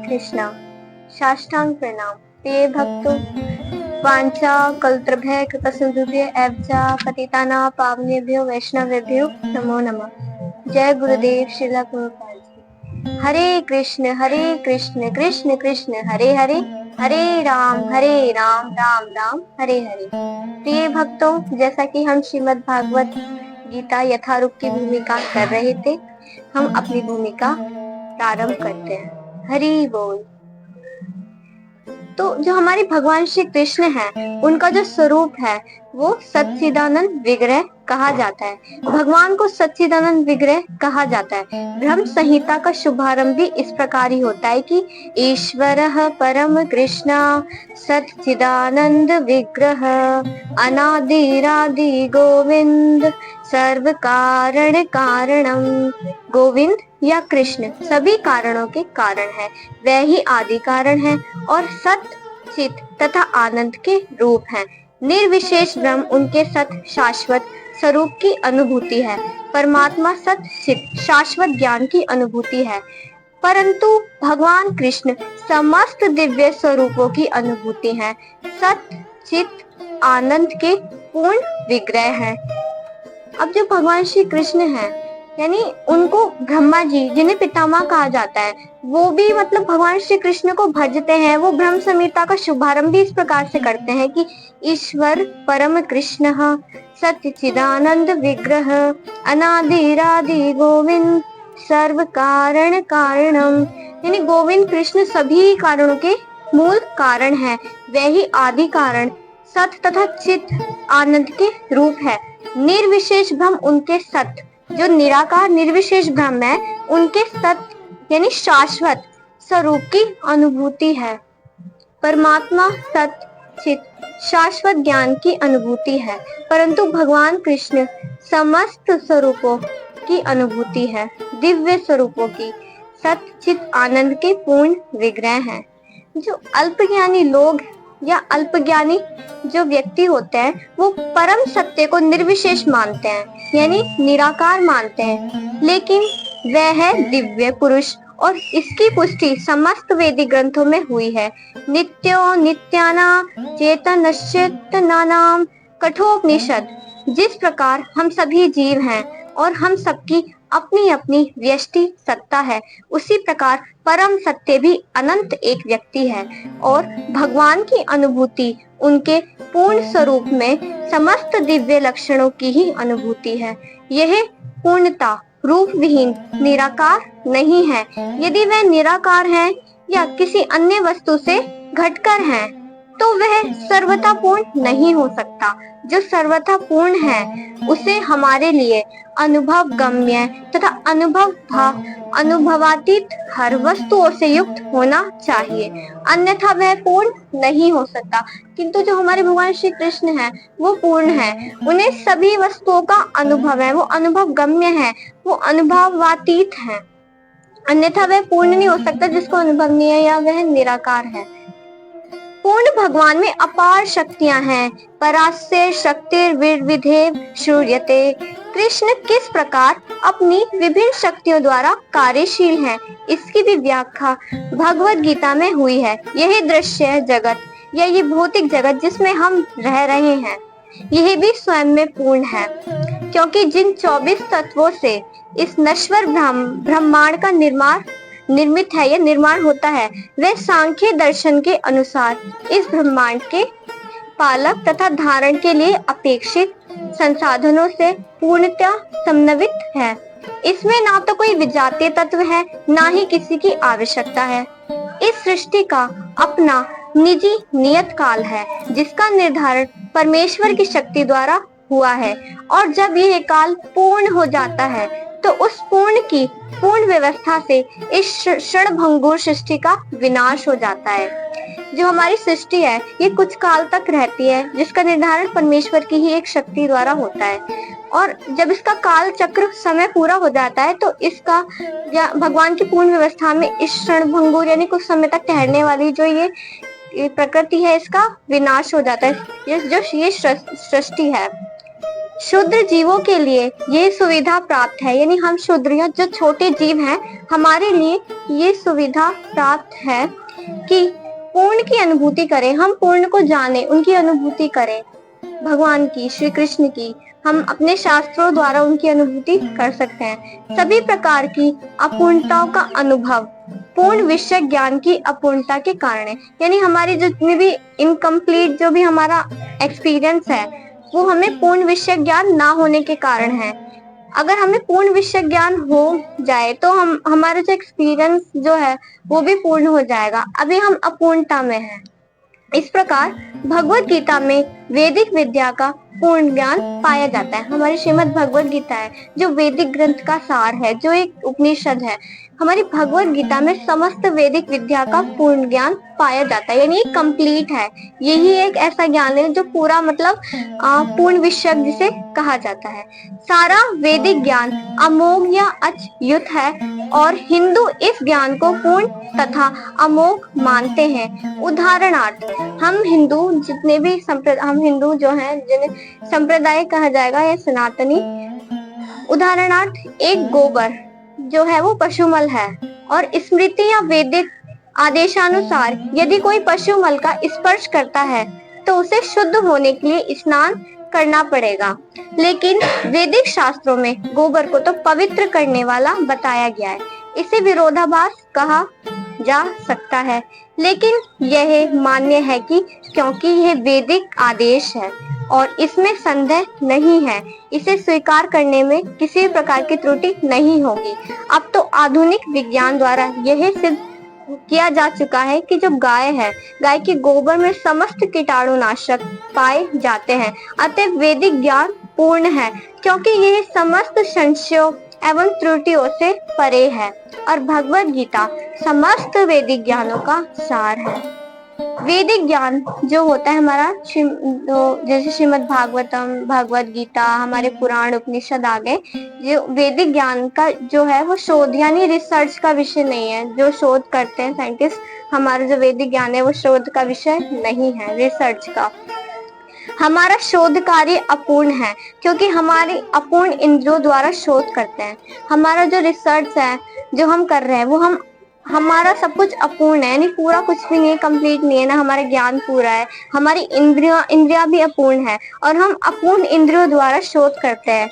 कृष्णा। साष्टांग प्रणाम। प्रिय भक्तों, वांछा कल्त्रभय कृपा सिंधुभ्य एव च पतितानां पावनेभ्यो वैष्णवेभ्यो नमो नमः। जय गुरुदेव श्रील प्रभुपाद जी। हरे कृष्ण कृष्ण कृष्ण हरे हरे, हरे राम राम राम हरे हरे। प्रिय भक्तों, जैसा कि हम श्रीमद् भागवत गीता यथारूप की भूमिका कर रहे थे, हम अपनी भूमिका प्रारंभ करते हैं। हरि बोल। तो जो हमारे भगवान श्री कृष्ण हैं, उनका जो स्वरूप है वो सच्चिदानंद विग्रह कहा जाता है। भगवान को सच्चिदानंद विग्रह कहा जाता है। ब्रह्म संहिता का शुभारंभ भी इस प्रकार ही होता है कि ईश्वरः परम कृष्ण सच्चिदानंद विग्रह अनादिरादि गोविंद सर्व कारण कारणम। गोविंद या कृष्ण सभी कारणों के कारण है, वह ही आदि कारण है और सत चित तथा आनंद के रूप हैं। निर्विशेष ब्रह्म उनके सत शाश्वत स्वरूप की अनुभूति है। परमात्मा सत चित शाश्वत ज्ञान की अनुभूति है, परंतु भगवान कृष्ण समस्त दिव्य स्वरूपों की अनुभूति है। सत चित आनंद के पूर्ण विग्रह हैं। अब जो भगवान श्री कृष्ण हैं, यानी उनको ब्रह्मा जी, जिन्हें पितामह कहा जाता है, वो भी मतलब भगवान श्री कृष्ण को भजते हैं। वो ब्रह्म संहिता का शुभारंभ भी इस प्रकार से करते हैं कि ईश्वर परम कृष्ण सच्चिदानंद विग्रह अनादिरादि गोविंद सर्व कारण कारणम। यानी गोविंद कृष्ण सभी कारणों के मूल कारण है, वह ही आदि कारण सत तथा चित आनंद के रूप है। निर्विशेष ब्रह्म उनके सत, जो निराकार निर्विशेष ब्रह्म है, उनके सत यानी शाश्वत स्वरूप की अनुभूति है। परमात्मा सत चित शाश्वत ज्ञान की अनुभूति है, परंतु भगवान कृष्ण समस्त स्वरूपों की अनुभूति है, दिव्य स्वरूपों की सत चित आनंद के पूर्ण विग्रह हैं। जो अल्पज्ञानी लोग या अल्पज्ञानी जो व्यक्ति होते हैं, वो परम सत्य को निर्विशेष मानते हैं, यानी निराकार मानते हैं, लेकिन वह है दिव्य पुरुष और इसकी पुष्टि समस्त वेदी ग्रंथों में हुई है। नित्यो नित्यानां चेतनश्चेतनानां कठोपनिषद। जिस प्रकार हम सभी जीव हैं और हम सबकी अपनी अपनी व्यष्टि सत्ता है, उसी प्रकार परम सत्य भी अनंत एक व्यक्ति है और भगवान की अनुभूति उनके पूर्ण स्वरूप में समस्त दिव्य लक्षणों की ही अनुभूति है। यह पूर्णता रूप विहीन निराकार नहीं है। यदि वह निराकार है या किसी अन्य वस्तु से घटकर है, तो वह सर्वथा पूर्ण नहीं हो सकता। जो सर्वथा पूर्ण है, उसे हमारे लिए अनुभव गम्य तथा अनुभवातीत हर वस्तुओं से युक्त होना चाहिए, अन्यथा वह पूर्ण नहीं हो सकता। किंतु जो हमारे भगवान श्री कृष्ण हैं, वो पूर्ण है, उन्हें सभी वस्तुओं का अनुभव है, वो अनुभव गम्य है, वो अनुभवातीत है, अन्यथा वह पूर्ण नहीं हो सकता जिसको अनुभव नहीं है या वह निराकार है। पूर्ण भगवान में अपार शक्तियां हैं। परास्य शक्तिर्विविधेव श्रूयते। कृष्ण किस प्रकार अपनी विभिन्न शक्तियों द्वारा कार्यशील हैं, इसकी भी व्याख्या भगवत गीता में हुई है। यही दृश्य जगत या ये भौतिक जगत जिसमें हम रह रहे हैं, यह भी स्वयं में पूर्ण है, क्योंकि जिन 24 तत्वों से इस नश्वर ब्रह्मांड का निर्मित है या निर्माण होता है, वह सांख्य दर्शन के अनुसार इस ब्रह्मांड के पालक तथा धारण के लिए अपेक्षित संसाधनों से पूर्णतः समन्वित है। इसमें ना तो कोई विजातीय तत्व है, ना ही किसी की आवश्यकता है। इस सृष्टि का अपना निजी नियत काल है, जिसका निर्धारण परमेश्वर की शक्ति द्वारा हुआ है, और जब यह काल पूर्ण हो जाता है, तो उस पूर्ण व्यवस्था से इस क्षणभंगुर सृष्टि का विनाश हो जाता है। जो हमारी सृष्टि है, ये कुछ काल तक रहती है, जिसका निर्धारण परमेश्वर की ही एक शक्ति द्वारा होता है, और जब इसका काल चक्र समय पूरा हो जाता है, तो इसका भगवान की पूर्ण व्यवस्था में इस क्षणभंगुर यानी कुछ समय तक ठहरने वाली जो ये प्रकृति है, इसका विनाश हो जाता है। ये सृष्टि है। शूद्र जीवों के लिए ये सुविधा प्राप्त है, यानी हम शूद्र या जो छोटे जीव हैं हमारे लिए ये सुविधा प्राप्त है कि पूर्ण की अनुभूति करें, हम पूर्ण को जाने, उनकी अनुभूति करें, भगवान की, श्री कृष्ण की। हम अपने शास्त्रों द्वारा उनकी अनुभूति कर सकते हैं। सभी प्रकार की अपूर्णताओं का अनुभव पूर्ण विषय ज्ञान की अपूर्णता के कारण है, यानी हमारी जितनी भी इनकम्प्लीट जो भी हमारा एक्सपीरियंस है वो हमें पूर्ण विषय ज्ञान ना होने के कारण है। अगर हमें पूर्ण विषय ज्ञान हो जाए तो हम हमारा जो एक्सपीरियंस जो है वो भी पूर्ण हो जाएगा। अभी हम अपूर्णता में हैं। इस प्रकार भगवत गीता में वैदिक विद्या का पूर्ण ज्ञान पाया जाता है। हमारी श्रीमद् भगवत गीता है जो वैदिक ग्रंथ का सार है, जो एक उपनिषद है। हमारी भगवत गीता में समस्त वैदिक विद्या का पूर्ण ज्ञान पाया जाता है, यानी ये कंप्लीट है। यही एक ऐसा ज्ञान है जो पूरा मतलब पूर्ण विषय जिसे कहा जाता है। सारा वैदिक ज्ञान अमोघ या अच्युत है और हिंदू इस ज्ञान को पूर्ण तथा अमोघ मानते हैं। उदाहरणार्थ हम हिंदू जितने भी हम हिंदू जो हैं जिन्हें संप्रदाय कहा जाएगा या सनातनी, उदाहरणार्थ एक गोबर जो है वो पशुमल है और स्मृति या वैदिक आदेशानुसार यदि कोई पशुमल का स्पर्श करता है तो उसे शुद्ध होने के लिए स्नान करना पड़ेगा। लेकिन वैदिक शास्त्रों में गोबर को तो पवित्र करने वाला बताया गया है। इसे विरोधाभास कहा जा सकता है, लेकिन यह मान्य है कि क्योंकि यह वैदिक आदेश है और इसमें संदेह नहीं है, इसे स्वीकार करने में किसी प्रकार की त्रुटि नहीं होगी। अब तो आधुनिक विज्ञान द्वारा यह सिद्ध किया जा चुका है कि जो गाय है, गाय के गोबर में समस्त कीटाणुनाशक पाए जाते हैं। अतः वैदिक ज्ञान पूर्ण है क्योंकि यह समस्त संशयों एवं त्रुटियों से परे है और भगवत गीता समस्त वैदिक ज्ञानों का सार है। वैदिक ज्ञान जो होता है हमारा जैसे श्रीमद् भागवतम, भगवत गीता, हमारे पुराण उपनिषद आ गए, जो वैदिक ज्ञान का जो है वो शोध यानी रिसर्च का विषय नहीं है। जो शोध करते हैं साइंटिस्ट, हमारा जो वैदिक ज्ञान है वो शोध का विषय नहीं है, रिसर्च का। हमारा शोध कार्य अपूर्ण है क्योंकि हमारी अपूर्ण इंद्रियों द्वारा शोध करते हैं। हमारा जो रिसर्च है जो हम कर रहे हैं वो हमारा सब कुछ अपूर्ण है, यानी पूरा कुछ भी नहीं, कंप्लीट नहीं है ना, हमारा ज्ञान पूरा है। हमारी इंद्रिया भी अपूर्ण है और हम अपूर्ण इंद्रियों द्वारा शोध करते हैं।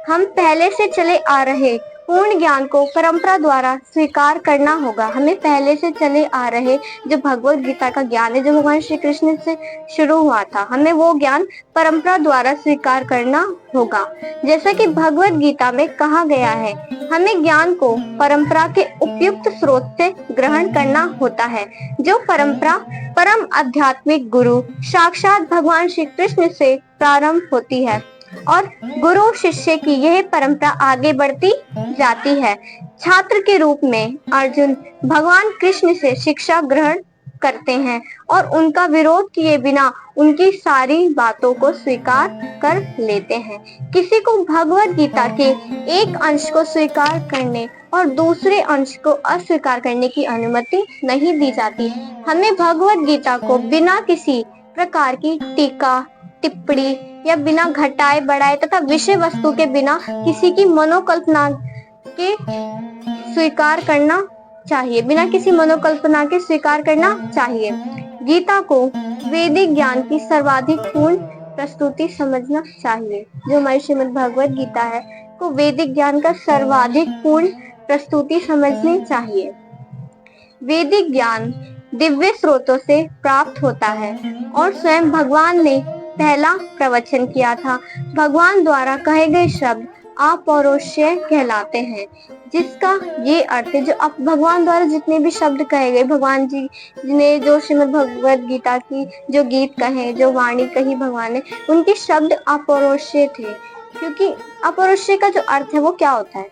हम पहले से चले आ रहे पूर्ण ज्ञान को परंपरा द्वारा स्वीकार करना होगा। हमें पहले से चले आ रहे जो भगवत गीता का ज्ञान है, जो भगवान श्री कृष्ण से शुरू हुआ था, हमें वो ज्ञान परंपरा द्वारा स्वीकार करना होगा। जैसा कि भगवत गीता में कहा गया है, हमें ज्ञान को परंपरा के उपयुक्त स्रोत से ग्रहण करना होता है। जो परंपरा परम आध्यात्मिक गुरु साक्षात भगवान श्री कृष्ण से प्रारंभ होती है और गुरु शिष्य की यह परंपरा आगे बढ़ती जाती है। छात्र के रूप में अर्जुन भगवान कृष्ण से शिक्षा ग्रहण करते हैं और उनका विरोध किए बिना उनकी सारी बातों को स्वीकार कर लेते हैं। किसी को भगवत गीता के एक अंश को स्वीकार करने और दूसरे अंश को अस्वीकार करने की अनुमति नहीं दी जाती। हमें भगवत गीता को बिना किसी प्रकार की टीका टिप्पणी या बिना घटाए बढ़ाए तथा विषय वस्तु के बिना किसी की मनोकल्पना के स्वीकार करना चाहिए, बिना किसी मनोकल्पना के स्वीकार करना चाहिए। गीता को वैदिक ज्ञान की सर्वाधिक पूर्ण प्रस्तुति समझना चाहिए। जो हमारी श्रीमद् भगवत गीता है को वैदिक ज्ञान का सर्वाधिक पूर्ण प्रस्तुति समझनी चाहिए। वैदिक ज्ञान दिव्य स्रोतों से प्राप्त होता है और स्वयं भगवान ने पहला प्रवचन किया था। भगवान द्वारा कहे गए शब्द अपौरुषेय कहलाते हैं, जिसका ये अर्थ है जो भगवान द्वारा जितने भी शब्द कहे गए, भगवान जी ने जो श्रीमद् भगवत गीता की जो गीत कहे, जो वाणी कही भगवान ने, उनके शब्द अपौरुषेय थे। क्योंकि अपौरुषेय का जो अर्थ है वो क्या होता है?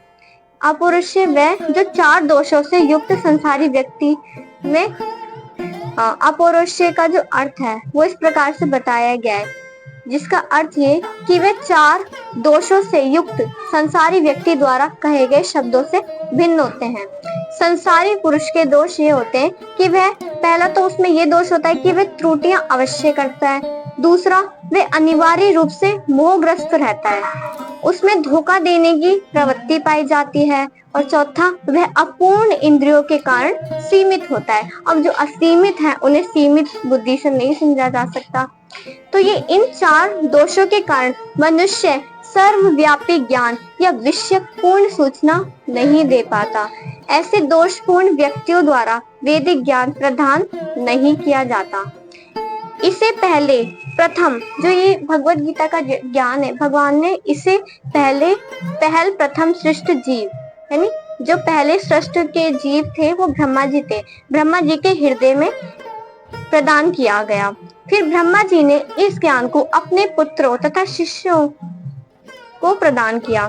अपौरुषेय वह जो 4 दोषों से युक्त संसारी व्यक्ति में अपौरुषेय का जो अर्थ है वो इस प्रकार से बताया गया है, जिसका अर्थ ये कि वे 4 दोषों से युक्त संसारी व्यक्ति द्वारा कहे गए शब्दों से भिन्न होते हैं। संसारी पुरुष के दोष ये होते हैं कि वह, पहला तो उसमें ये दोष होता है कि वह त्रुटियां अवश्य करता है। दूसरा, वे अनिवार्य रूप से मोहग्रस्त रहता है, उसमें धोखा देने की प्रवृत्ति पाई जाती है, और चौथा वह अपूर्ण इंद्रियों के कारण सीमित होता है। अब जो असीमित है उन्हें सीमित बुद्धि से नहीं समझा जा सकता। तो ये इन 4 दोषों के कारण मनुष्य सर्वव्यापी ज्ञान या विषय पूर्ण सूचना नहीं दे पाता। ऐसे दोषपूर्ण व्यक्तियों द्वारा वैदिक ज्ञान प्रदान नहीं किया जाता। इसे पहले प्रथम जो ये भगवत गीता का ज्ञान है, भगवान ने इसे पहल प्रथम सृष्ट जीव, यानी जो पहले सृष्ट के जीव थे वो ब्रह्मा जी थे, ब्रह्मा जी के हृदय में प्रदान किया गया। फिर ब्रह्मा जी ने इस ज्ञान को अपने पुत्रों तथा शिष्यों को प्रदान किया,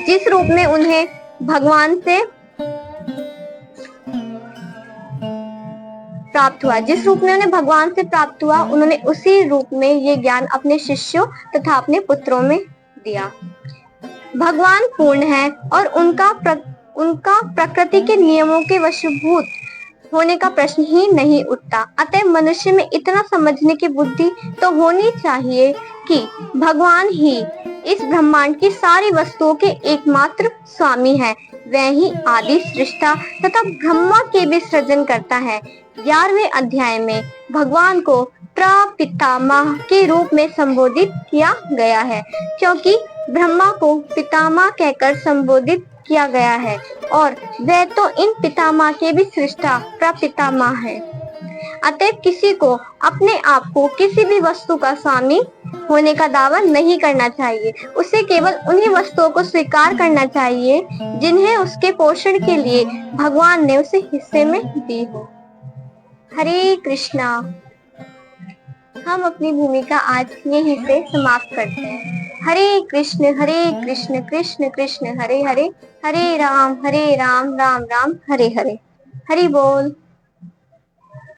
जिस रूप में उन्हें भगवान से प्राप्त हुआ, जिस रूप में उन्हें भगवान से प्राप्त हुआ, उन्होंने उसी रूप में ये ज्ञान अपने शिष्यों तथा अपने पुत्रों में दिया। भगवान पूर्ण है और उनका प्रकृति के नियमों के वशीभूत होने का प्रश्न ही नहीं उठता। अतः मनुष्य में इतना समझने की बुद्धि तो होनी चाहिए कि भगवान ही इस ब्रह्मांड की सारी वस्तुओं के एकमात्र स्वामी है, वह ही आदि सृष्टा तथा ब्रह्मा के भी सृजन करता है। 11वें अध्याय में भगवान को प्रपितामह के रूप में संबोधित किया गया है, क्योंकि ब्रह्मा को पितामह कहकर संबोधित किया गया है और वह तो इन पितामह के भी सृष्टा प्रपितामह है। अतः किसी को अपने आप को किसी भी वस्तु का स्वामी होने का दावा नहीं करना चाहिए, उसे केवल उन्हीं वस्तुओं को स्वीकार करना चाहिए जिन्हें उसके पोषण के लिए भगवान ने उसे हिस्से में दी हो। हरे कृष्णा। हम अपनी भूमिका आज यहीं से समाप्त करते हैं। हरे कृष्ण कृष्ण कृष्ण हरे हरे, हरे राम राम राम हरे हरे। हरि बोल।